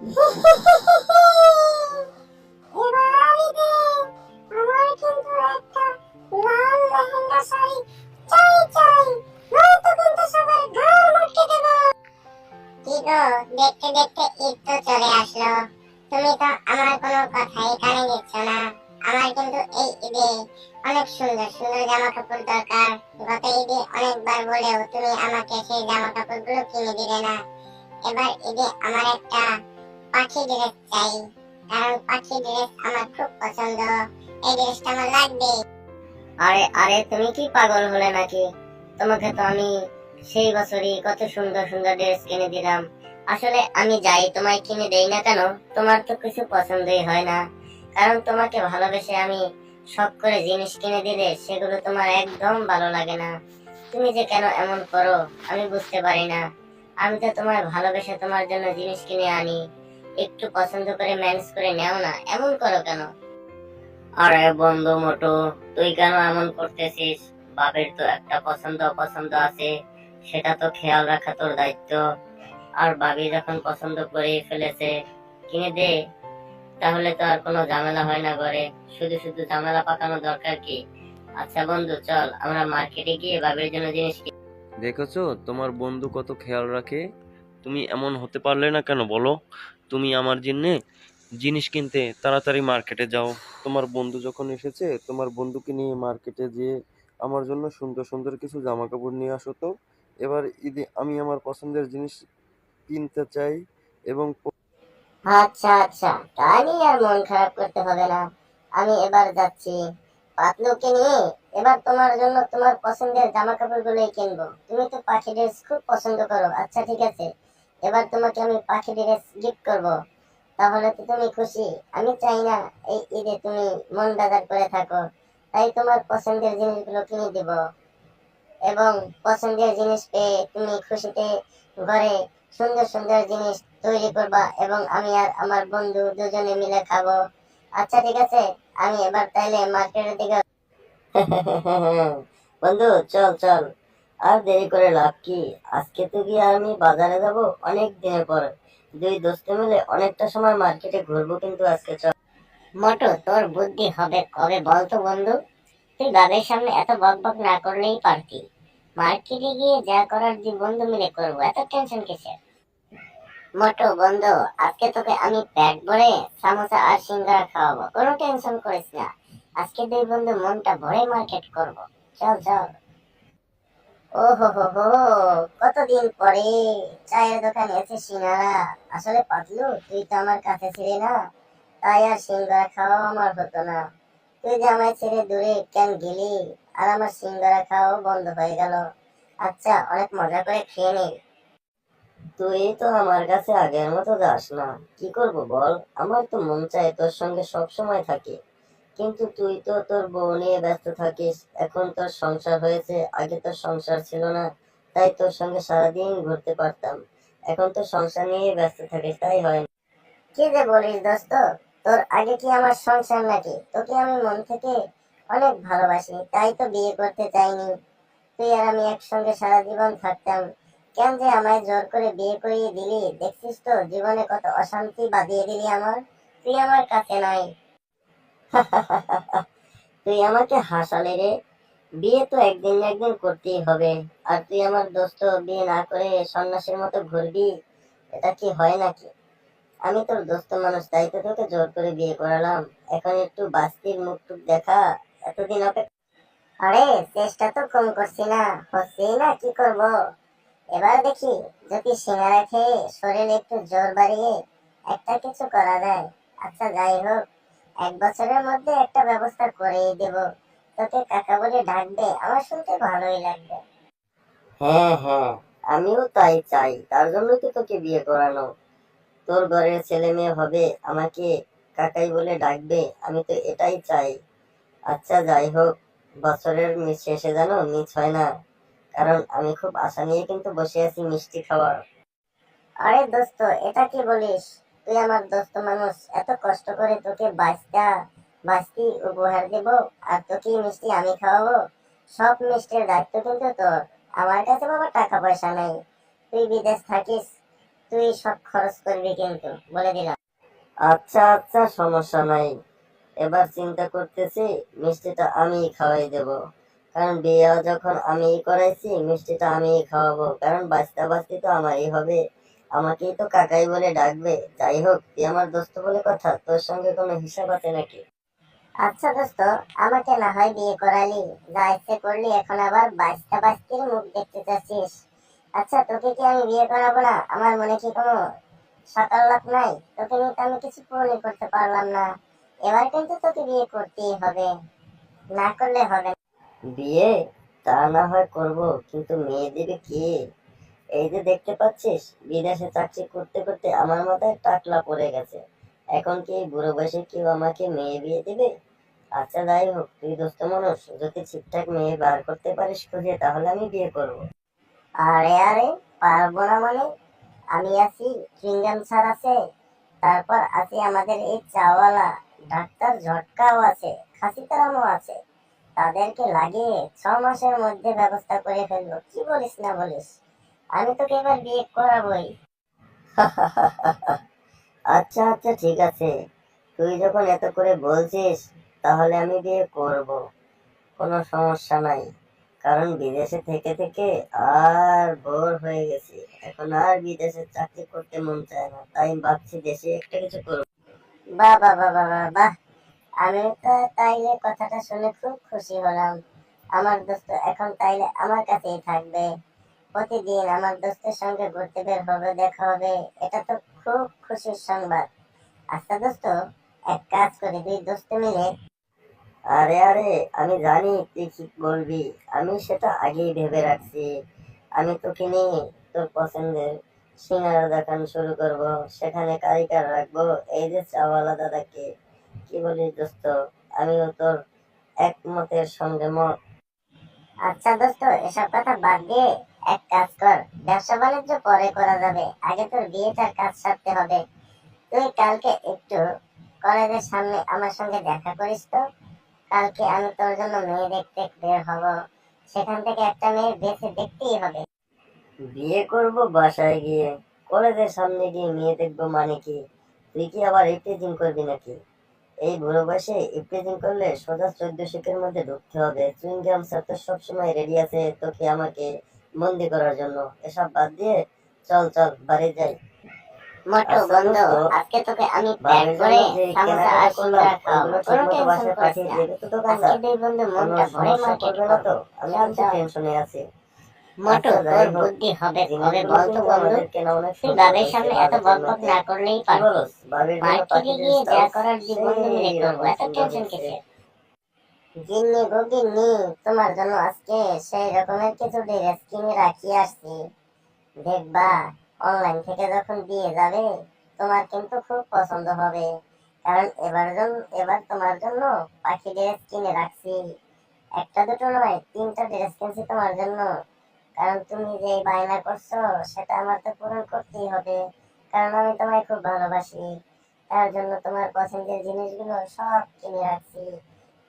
এবার ঈদে আমার কিন্তু একটা লাল লেহেঙ্গা শাড়ি চাই চাই, নয়তো কিন্তু সবার ঘাড় মটকে দেব। কি গো, দেখতে দেখতে ঈদ তো চলে আসলো, তুমি তো আমার কোনো কথাই কানে নিচ্ছ না। আমার কিন্তু এই ঈদে অনেক সুন্দর সুন্দর জামা কাপড় দরকার। গত ঈদে অনেকবার বলেও তুমি আমাকে সেই জামা কাপড়গুলো কিনে দিলে না। এবার ঈদে আমার একটা পাখি ড্রেস চাই, কারণ পাখি ড্রেস আমার খুব পছন্দ। এই ড্রেসটা আমার লাগবে। আরে আরে, তুমি কি পাগল হলে নাকি? তোমাকে তো আমি সেই বছরই কত সুন্দর সুন্দর ড্রেস কিনে দিলাম। আসলে আমি যাই তোমায় কিনে দেই না কেন, তোমার তো কিছু পছন্দই হয় না। কারণ তোমাকে ভালোবেসে আমি শখ করে জিনিস কিনে দিলে সেগুলো তোমার একদম ভালো লাগে না। তুমি যে কেন এমন করো আমি বুঝতে পারি না। আমি তো তোমার ভালোবেসে তোমার জন্য জিনিস কিনে আনি, একটু পছন্দ করে ম্যানেজ করে নেও না, এমন করো কেন? আরে বন্ধু মোটু, তুই কেন এমন করতেছিস? বাবের তো একটা পছন্দ অপছন্দ আছে, সেটা তো খেয়াল রাখা তোর দায়িত্ব। আর ভাবি যখন পছন্দ করে ফেলেছে, কিনে দে, তাহলে তো আর কোনো ঝামেলা হয় না ঘরে। শুধু শুধু ঝামেলা পাকানো দরকার কি? আচ্ছা বন্ধু, চল আমরা মার্কেটে গিয়ে ভাবির জন্য জিনিস কিনি। দেখেছো তোমার বন্ধু কত খেয়াল রাখে। তুমি এমন হতে পারলে না কেন বলো? তুমি আমার জন্য জিনিস কিনতে তাড়াতাড়ি মার্কেটে যাও। তোমার বন্ধু যখন এসেছে, তোমার বন্ধুকে নিয়ে মার্কেটে যেয়ে আমার জন্য সুন্দর সুন্দর কিছু জামা কাপড় নিয়ে আসো তো। এবার ঈদে আমি আমার পছন্দের জিনিস কিনতে চাই এবং আচ্ছা আচ্ছা, তাই নিয়ে আর মন খারাপ করতে হবে না। আমি এবার যাচ্ছি পাতলুকে নিয়ে। এবার তোমার জন্য তোমার পছন্দের জামা কাপড় গুলোই কিনবো। তুমি তো পাখি ড্রেস খুব পছন্দ করো, আচ্ছা ঠিক আছে, এবার তোমাকে আমি পাখি ড্রেস গিফট করব। তাহলে তো তুমি খুশি? আমি চাই না এই ঈদে তুমি মন বাজার করে থাকো, তাই তোমার পছন্দের জিনিসগুলো কিনে দিব। এবং পছন্দের জিনিস পেয়ে তুমি খুশিতে ঘরে সুন্দর সুন্দর জিনিস তৈরি করবা এবং আমি আর আমার বন্ধু দুজনে মিলে খাবো। আচ্ছা ঠিক আছে, আমি এবার তাইলে মার্কেটের দিকে। বন্ধু চল চল, আর দেরি করে লাভ কি? আজকে তো গিয়ে আমি বাজারে যাব অনেক দিনের পর। দুই দোস্ত মিলে অনেকটা সময় মার্কেটে ঘুরবো কিন্তু আজকে, চল। মোটু, তোর বুদ্ধি হবে কবে বলতো বন্ধু? তুই বাবার সামনে এত বক বক না করলেই পারতি। মার্কেটে গিয়ে যা করার দুই বন্ধু মিলে করবো, এত টেনশন কিসের? মোটু বন্ধু, আজকে তোকে আমি পেট ভরে সামোসা আর সিঙ্গারা খাওয়াবো, কোনো টেনশন করিস না। আজকে দুই বন্ধু মনটা ভরে মার্কেট করব। চল চল। ও হো হো হো, কতদিন পরে চায়ের দোকানে এসে সিঙ্গারা। আসলে পাতলু, তুই তো আমার কাছে ছিলি না, তাই আর সিঙ্গারা খাওয়া আমার হতো না। তুই যে আমায় ছেড়ে দূরে কেন গেলি, আর আমার সিঙ্গারা খাওয়াও বন্ধ হয়ে গেল। আচ্ছা, অনেক মজা করে খেয়ে নে। তুই তো আমার কাছে আগের মতো যাস না, কি করব বল? আমার তো মন চায় তোর সঙ্গে সব সময় থাকি, কিন্তু তুই তো তোর বউ নিয়ে ব্যস্ত থাকিস। এখন তোর সংসার হয়েছে, আগে তোর সংসার ছিল না, তাই তোর সঙ্গে সারাদিন ঘুরতে পারতাম। এখন তো সংসার নিয়ে ব্যস্ত থাকিস, তাই হয় না। কি যে বলিস দোস্ত, তোর আগে কি আমার সংসার নাকি? তোকে আমি মন থেকে অনেক ভালোবাসি, তাই তো বিয়ে করতে চাইনি। তুই আর আমি একসঙ্গে সারা জীবন থাকতাম, কেন যে আমায় জোর করে বিয়ে করিয়ে দিলি? দেখছিস তো জীবনে কত অশান্তি বাঁধিয়ে দিলি আমার। তুই আমার কাছে নাই। তুই আমাকে হাসালি রে। বিয়ে তো একদিন না একদিন করতেই হবে। আর তুই আমার দোস্ত, বিয়ে না করে সন্ন্যাসীর মতো ঘুরবি? এটা কি হয় নাকি? আমি তোর দোস্ত মানুষ, তাই তো তোকে জোর করে বিয়ে করালাম। এখন একটু বাস্তির মুখ টুক দেখা, এতদিন অপেক্ষা। আরে চেষ্টা তো কম করছি না, হচ্ছেই না, কি করব? এবার দেখি যদি সিঙ্গারা খেয়ে শরীরে একটু জোর বাড়িয়ে একটা কিছু করা যায়। আচ্ছা যাই হোক, 1 বছরের মধ্যে একটা ব্যবস্থা করেই দেব। তোকে কাকা বলে ডাকবে, আমার শুনতে ভালোই লাগবে। হ্যাঁ হ্যাঁ, আমিও তাই চাই, তার জন্যই তো তোকে বিয়ে করানো। তোর ঘরের ছেলে মেয়ে হবে, আমাকে কাকাই বলে ডাকবে, আমি তো এটাই চাই। আচ্ছা যাই হোক, বছরের শেষে যেন মিস হয় না, কারণ আমি খুব আশা নিয়ে কিন্তু বসে আছি মিষ্টি খাওয়ার। আরে দোস্ত, এটা কি বলিস? তুই আমার দোস্ত মানুষ, এত কষ্ট করে তোকে বাস্তি উপহার দেব, আর তোকে মিষ্টি আমি খাওয়াবো? সব মিষ্টির দায়িত্ব কিন্তু তোর। আমার কাছে বাবা টাকা পয়সা নেই, তুই বিদেশ থাকিস, তুই সব খরচ করবি কিন্তু, বলে দিলাম। আচ্ছা আচ্ছা, সমস্যা নাই। এবার চিন্তা করতেছি মিষ্টিটা আমিই খাওয়াই দেব, কারণ বিয়ে যখন আমিই করাইছি মিষ্টিটা আমিই খাওয়াবো, কারণ বাঁচতে বাঁচতে তো আমারই হবে, আমাকেই তো কাকাই বলে ডাকবে। যাই হোক, তুই আমার দোস্ত বলে কথা, তোর সঙ্গে কোনো হিসাব আছে নাকি? আচ্ছা দোস্ত, আমাকে না হয় বিয়ে করালি, যা ইচ্ছে করলি, এখন আবার বাচ্চা বাচ্চির মুখ দেখতে চাচ্ছিস। আচ্ছা, তোকে কি আমি বিয়ে করাবো না? আমার মনে কি কোনো সকাল লাভ নাই? তোকে নিয়ে তো আমি কিছু পূরণই করতে পারলাম না। এবার কিন্তু তোকে বিয়ে করতেই হবে, না করলে হবে না। বিয়ে তা না হয় করব, কিন্তু মেয়ে দিবে কি? এই যে দেখতে পাচ্ছিস, বিদেশে চাকরি করতে করতে আমার মাথায় টাকলা পড়ে গেছে। এখন কি এই বুড়ো বয়সে কেউ আমাকে মেয়ে বিয়ে দিবে? আচ্ছা যাই হোক, তুই দোস্ত মানুষ, যদি ঠিকঠাক মেয়ে বার করতে পারিস খুঁজে, তাহলে আমি বিয়ে করব। আরে আরে, পারবো না মানে? আমি আছি, চুইংগাম স্যার আছে, তারপর আছে আমাদের এই চাওয়ালা ডাক্তার ঝটকাও আছে, খাসিতারামও আছে। তাদেরকে লাগিয়ে 6 মাসের মধ্যে ব্যবস্থা করে ফেলবো। কি বলিস না বলিস? আমি তোকে এবার বিয়ে করাবোই। আচ্ছা আচ্ছা, ঠিক আছে, তুই যখন এত করে বলছিস তাহলে আমি বিয়ে করব, কোনো সমস্যা নাই। কারণ বিদেশে থেকে থেকে আর বোর হয়ে গেছি, এখন আর বিদেশে চাকরি করতে মন চায় না, তাই ভাবছি দেশে একটা কিছু করব। বাহ বাহ বাহ বাহ বাহ বাহ। আমি তো তাইলে কথাটা শুনে খুব খুশি হলাম। আমার দোস্ত এখন তাইলে আমার কাছেই থাকবে, প্রতিদিন আমার দোস্তের সঙ্গে ঘুরতে বের হবে, দেখা হবে। এটা তো খুব খুশির সংবাদ। আচ্ছা দোস্ত, এক কাজ করি, দুই দোস্ত মিলে। আরে আরে, আমি জানি তুই কি বলবি, আমি সেটা আগেই ভেবে রাখছি। আমি তোকে নিয়ে তোর পছন্দের সিঙ্গারা দোকান শুরু করব, সেখানে কারিগর রাখবো, এই যে চাওয়ালা দাদাকে। কি বলিস দোস্ত? আমিও তোর একমতের সঙ্গে মত। আচ্ছা দোস্ত, এসব কথা বাদ দিয়ে এক কাজ কর, ব্যবসা বাণিজ্য পরে করা যাবে, আগে তোর বিয়েটার কাজ সারতে হবে। তুই কালকে একটু কলেজের সামনে আমার সঙ্গে দেখা করিস তো। কালকে আমি তোর জন্য মেয়ে দেখতে বের হব, সেখান থেকে একটা মেয়ে বেছে দেখতেই হবে। বিয়ে করব বাসায় গিয়ে? কলেজের সামনে গিয়ে মেয়ে দেখবো মানে কি? তুই কি আবার ইফটিজিং করবি নাকি? এই বুড়ো বয়সে ইফটিজিং করলে সোজা 14 শিখের মধ্যে ঢুকতে হবে। চুইংগাম স্যার তো সবসময় রেডি আছে তোকে আমাকে বন্দি করার জন্য। এসব বাদ দিয়ে চল চল বাড়ি যাই। মোটু আচ্ছা বন্ধু, দোস্ত, আজকে তোকে আমি প্যাক বাড়ির করে জন্য যে সামোসা কেনাকাটা আর করলাম সিঙ্গারা খাওয়াবো, ওইগুলো ঠিক কোনো মতো টেনশন বাসায় করিস পাঠিয়ে না। দেবে তো আজকে দোকানদার? দুই বন্ধু কোনো মনটা ভরে সমস্যা মার্কেট করবে না করবো। তো? আমি চল কিন্তু চল। টেনশনে আছি। মোটু, আচ্ছা যাই তোর হোক, বুদ্ধি হবে কবে জিনিসগুলো বলতো কিন্তু বন্ধু? আমাদের কেনা অনেক তুই সুন্দর বাবের হয়েছে সামনে এত বাজেটের বকবক মধ্যে। না করলেই কি পারতি। বলস? বাবির জন্য মার্কেটে পাঠিয়ে গিয়ে যা দিয়েছিস? করার দুই বন্ধু মিলে সেই করবো, রকম এত সুন্দর টেনশন হয়েছে। কিসের? গিন্নি গো গিন্নি, তোমার জন্য আজকে সেই রকমের কিছু ড্রেস কিনে রাখিয়ে আসছি। দেখবা, অনলাইন থেকে যখন দিয়ে যাবে, তোমার কিন্তু খুব পছন্দ হবে। কারণ এবার তোমার জন্য পাখি ড্রেস কিনে রাখছি। একটা দুটো নয়, 3টা ড্রেস কিনছি তোমার জন্য। কারণ তুমি যে বায়না করছো, সেটা আমার তো পূরণ করতেই হবে। কারণ আমি তোমায় খুব ভালোবাসি। তার জন্য তোমার পছন্দের জিনিসগুলো সব কিনে রাখছি।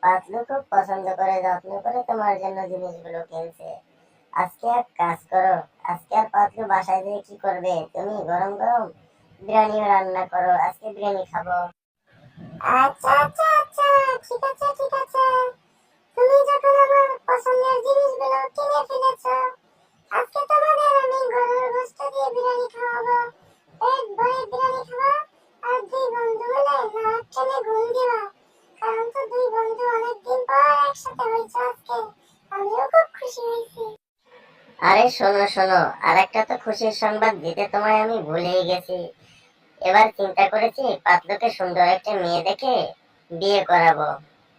পাতলু খুব পছন্দ করে, যত্ন করে তোমার জন্য জিনিসগুলো কিনছে। আজকে এক কাজ করো, আজকে আর পাতলু বাসায় যেয়ে কি করবে, তুমি গরম গরম বিরিয়ানি রান্না করো, আজকে বিরিয়ানি খাবো। আচ্ছা আচ্ছা আচ্ছা, ঠিক আছে ঠিক আছে। তুমি যখন আমার পছন্দের জিনিসগুলো কিনে ফেলেছো, আজকে তোমাদের আমি গরুর গোশত দিয়ে বিরিয়ানি খাওয়াবো। পেট ভরে বিরিয়ানি খাওয়া, আর দুই বন্ধু মিলে নাক টেনে ঘুম দিবা। কারণ তো দুই বন্ধু অনেকদিন পর একসাথে হয়েছে আজকে। আমিও খুব খুশি হয়েছি। আরে শোনো শোনো, আরেকটা তো খুশির সংবাদ দিতে তোমায় আমি ভুলেই গেছি। এবার চিন্তা করেছি পাতলুকে সুন্দর একটা মেয়ে দেখে বিয়ে করাবো।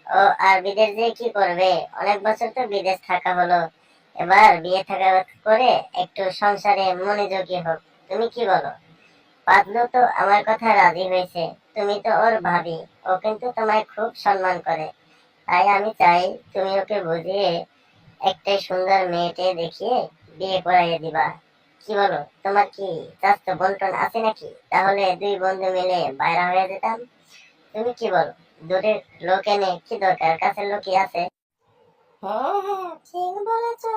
ও আর বিদেশ যেয়ে কি করবে? অনেক বছর তো বিদেশ থাকা হলো, এবার বিয়ে থাকা করে একটু সংসারে মনোযোগী হোক। তুমি কি বলো? পাতলু তো আমার কথা রাজি হয়েছে। তুমি তো ওর ভাবি, ও কিন্তু তোমায় খুব সম্মান করে। তাই আমি চাই তুমি ওকে বুঝিয়ে একটাই সুন্দর মেয়েকে দেখিয়ে বিয়ে করাইয়ে দিবা। কি বলো? তোমার কি চাচাতো বন্টন আছে নাকি? তাহলে দুই বন্ধু মিলে বাইরা হয়ে যেতাম। তুমি কি বলো? দূরের লোক এনে কি দরকার, কাছের লোকই আছে। হ্যাঁ হ্যাঁ, ঠিক বলেছো।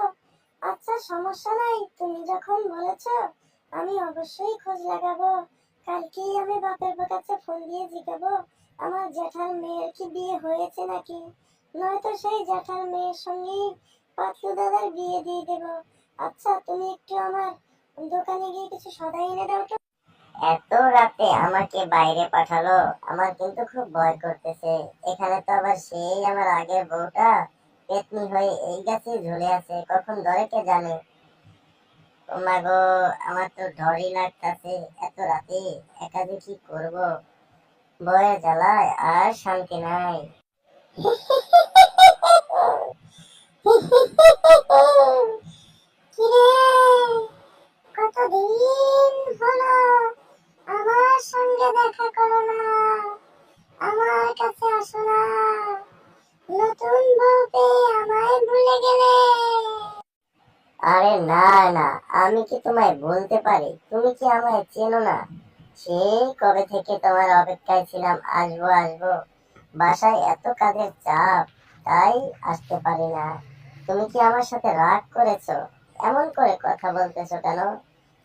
আচ্ছা সমস্যা নাই, তুমি যখন বলেছো আমি অবশ্যই খোঁজ লাগাবো। কালকেই আমি বাপের কাছে ফোন দিয়ে জিজ্ঞাবো আমার জ্যাঠার মেয়ের কি বিয়ে হয়েছে নাকি, নয়তো সেই জ্যাঠার মেয়ের সঙ্গেই পাতলু দাদার বিয়ে দিয়ে দেবো। আচ্ছা, তুমি একটু আমার দোকানে গিয়ে কিছু সদাই এনে দাও তো। এত রাতে আমাকে বাইরে পাঠালো, আমার কিন্তু খুব ভয় করতেছে। এখানে তো আবার সেই আমার আগের বউটা পেতনি হয়ে এই গাছে ঝুলে আছে, কখন ধরে কে জানে। ও মা গো, আমার তো ডরই লাগতাছে। এত রাতে একা যে কি করবো, বউয়ের জ্বালায় আর শান্তি নাই। কিরে, কতদিন হলো আমার সঙ্গে দেখা করো না, আমার কাছে আসো না, নতুন বউ পেয়ে আমায় ভুলে গেলে? আরে না না, আমি কি তোমায় বলতে পারি? তুমি কি আমায় চেনো না? সেই কবে থেকে তোমার অপেক্ষায় ছিলাম, আসবো আসবো। বাসায় এত কাজের চাপ, তাই আসতে পারি না। তুমি কি আমার সাথে রাগ করেছো? এমন করে কথা বলতেছো কেন?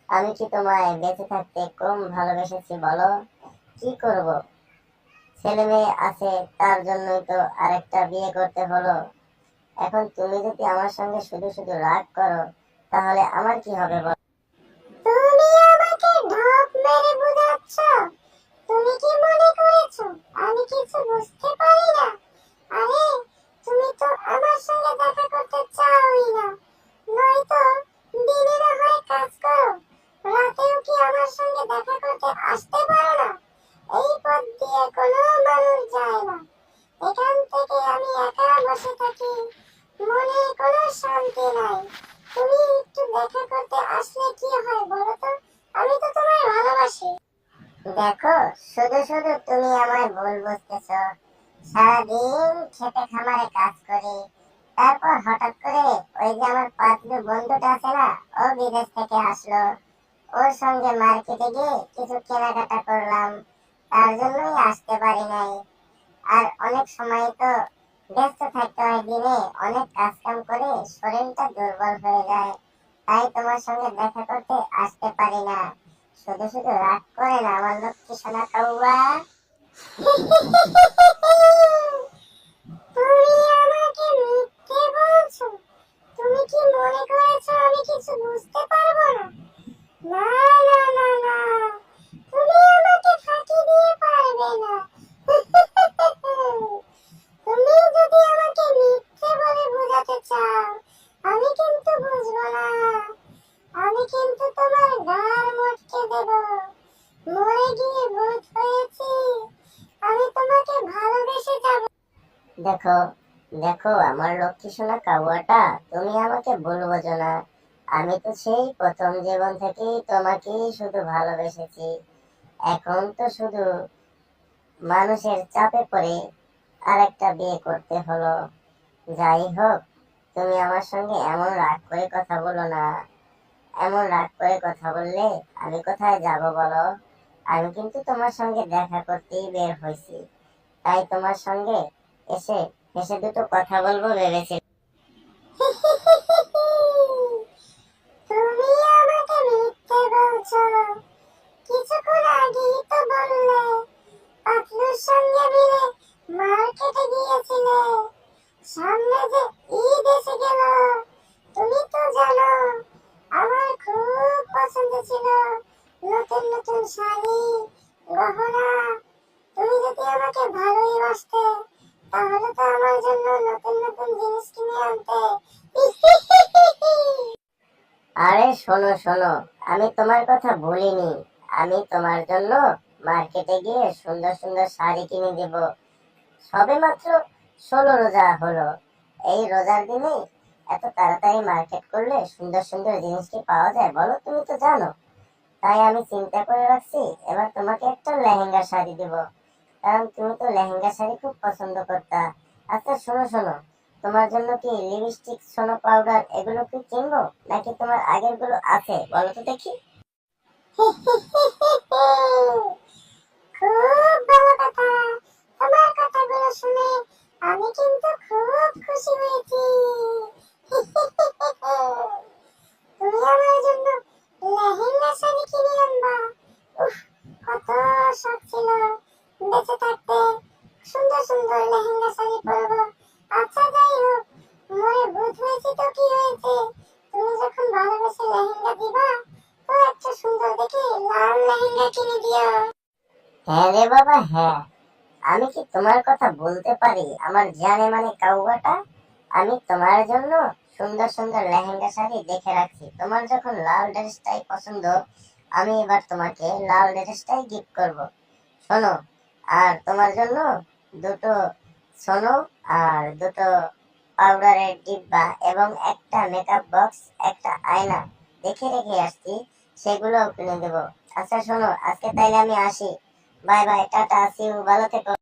আমি কি তোমায় বেঁচে থাকতে কম ভালোবেসেছি বলো? কি করব, ছেলে মেয়ে আছে, তার জন্যই তো আরেকটা বিয়ে করতে হলো। এখন তুমি যদি আমার সঙ্গে শুধু শুধু রাগ করো, তাহলে আমার কি হবে বলো? তুমি আমাকে ঢপ মেরে বোঝাচ্ছ? তুমি কি মনে করেছো আমি কিছু বুঝতে পারি না? আরে, তুমি তো আমার সঙ্গে দেখা করতে চাওই না, নয়তো দিনে না হয় কাজ করো, রাতেও কি আমার সঙ্গে দেখা করতে আসতে পারো না? এই পথ দিয়ে কোনো মানুষ যায় না, এখান থেকে আমি একা বসে থাকি, মনে কোনো শান্তি নাই। তুমি একটু দেখা করতে আসলে কি হয় বলো তো? আমি তো তোমায় ভালোবাসি। দেখো, শুধু শুধু তুমি আমায় ভুল বুঝতেছো। সারাদিন খেতে খামারে কাজ করি, তারপর হঠাৎ করে ওই যে আমার পাতলু বন্ধুটা আছে না, ও বিদেশ থেকে আসলো। ওর সঙ্গে মার্কেটে গিয়ে কিছু কেনাকাটা করলাম, তার জন্যই আসতে পারি নাই। আর অনেক সময় তো ব্যস্ত থাকতে হয়, দিনে অনেক কাজ কাম করে শরীরটা দুর্বল হয়ে যায়, তাই তোমার সঙ্গে দেখা করতে আসতে পারি না। শুধু শুধু রাগ করে না আমার লক্ষ্মী সোনা কাউয়া। তুমি আমাকে মিথ্যে বলছো? তুমি কি মনে করেছো আমি কিছু বুঝতে পারবো না? না না না না, তুমি আমাকে ফাঁকি দিয়ে পারবে না। তুমি যদি আমাকে মিথ্যে বলে বোঝাতে চাও, আমি কিন্তু বুঝবো না। আমি কিন্তু তোমার গার মটকে দেব। মরে গিয়ে ভূত হয়েছি, আমি তোমাকে ভালোবেসে যাব। দেখো দেখো আমার লক্ষ্মী সোনা কাউয়াটা, তুমি আমাকে ভুল বোঝো না। আমি তো সেই প্রথম জীবন থেকেই তোমাকেই শুধু ভালোবেসেছি। এখন তো শুধু মানুষের চাপে পড়ে আরেকটা বিয়ে করতে হলো। যাই হোক, তুমি আমার সঙ্গে এমন রাগ করে কথা বলো না। এমন রাগ করে কথা বললে আমি কোথায় যাব বলো? আমি কিন্তু তোমার সঙ্গে দেখা করতেই বের হয়েছি, তাই তোমার সঙ্গে এসে হেসে দুটো কথা বলবো ভেবেছি। তুমি আমাকে মিথ্যে বলছো? কিছুক্ষণ আগেই তো বললে পাতলুর সঙ্গে মিলে মার্কেটে গিয়েছিলে, সামনে যে ঈদ এসে গেল। তুমি তো জানো আমার খুব পছন্দ ছিল নতুন নতুন শাড়ি, গহনা। তুমি যদি আমাকে ভালোই বাসতে, তাহলে তো আমার জন্য নতুন নতুন জিনিস কিনে আনতে। আরে শোনো শোনো, আমি তোমার কথা বলিনি। আমি তোমার জন্য মার্কেটে গিয়ে সুন্দর সুন্দর শাড়ি কিনে দেব। সবে মাত্র 16 রোজা হলো। এই রোজার দিনে এত তাড়াতাড়ি মার্কেট করলে সুন্দর সুন্দর জিনিস কি পাওয়া যায় বলো? তুমি তো জানো। তাই আমি চিন্তা করে রাখছি, এবার তোমাকে একটা লেহেঙ্গা শাড়ি দেব, কারণ তুমি তো লেহেঙ্গা শাড়ি খুব পছন্দ করতা। আচ্ছা শোনো শোনো, তোমার জন্য কি লিপস্টিক, সোনো পাউডার এগুলো কি কিনবো, নাকি তোমার আগের গুলো আছে বলো তো দেখি? খুব ভালো কথা। তোমার কথাগুলো শুনে আমি কিন্তু খুব খুশি হয়েছি। তুমি আমার জন্য লেহেঙ্গা শাড়ি বেঁচে থাকতে সুন্দর সুন্দর লেহেঙ্গা শাড়ি পরবো। আচ্ছা যাই হোক, মনে বুঝ হয়েছে তো কি হয়েছে, তুমি যখন ভালোবেসে লেহেঙ্গা দিবা তো একটা সুন্দর দেখে লাল লেহেঙ্গা কিনে দিও। হ্যাঁ রে বাবা, হ্যাঁ। আমি কি তোমার কথা বলতে পারি আমার জানে মানে কাউয়াটা? আমি তোমার জন্য সুন্দর সুন্দর লেহেঙ্গা শাড়ি দেখে রাখছি। তোমার যখন লাল ড্রেসটাই পছন্দ, আমি এবার তোমাকে লাল ড্রেসটাই গিফট করব। শোনো, আর তোমার জন্য দুটো সোনো আর দুটো পাউডারের ডিব্বা এবং একটা মেকআপ বক্স, একটা আয়না দেখে রেখে আসছি, সেগুলোও কিনে দেবো। আচ্ছা শোনো, আজকে তাইলে আমি আসি। Bye bye, ta-ta, see you, ভালো থেকো।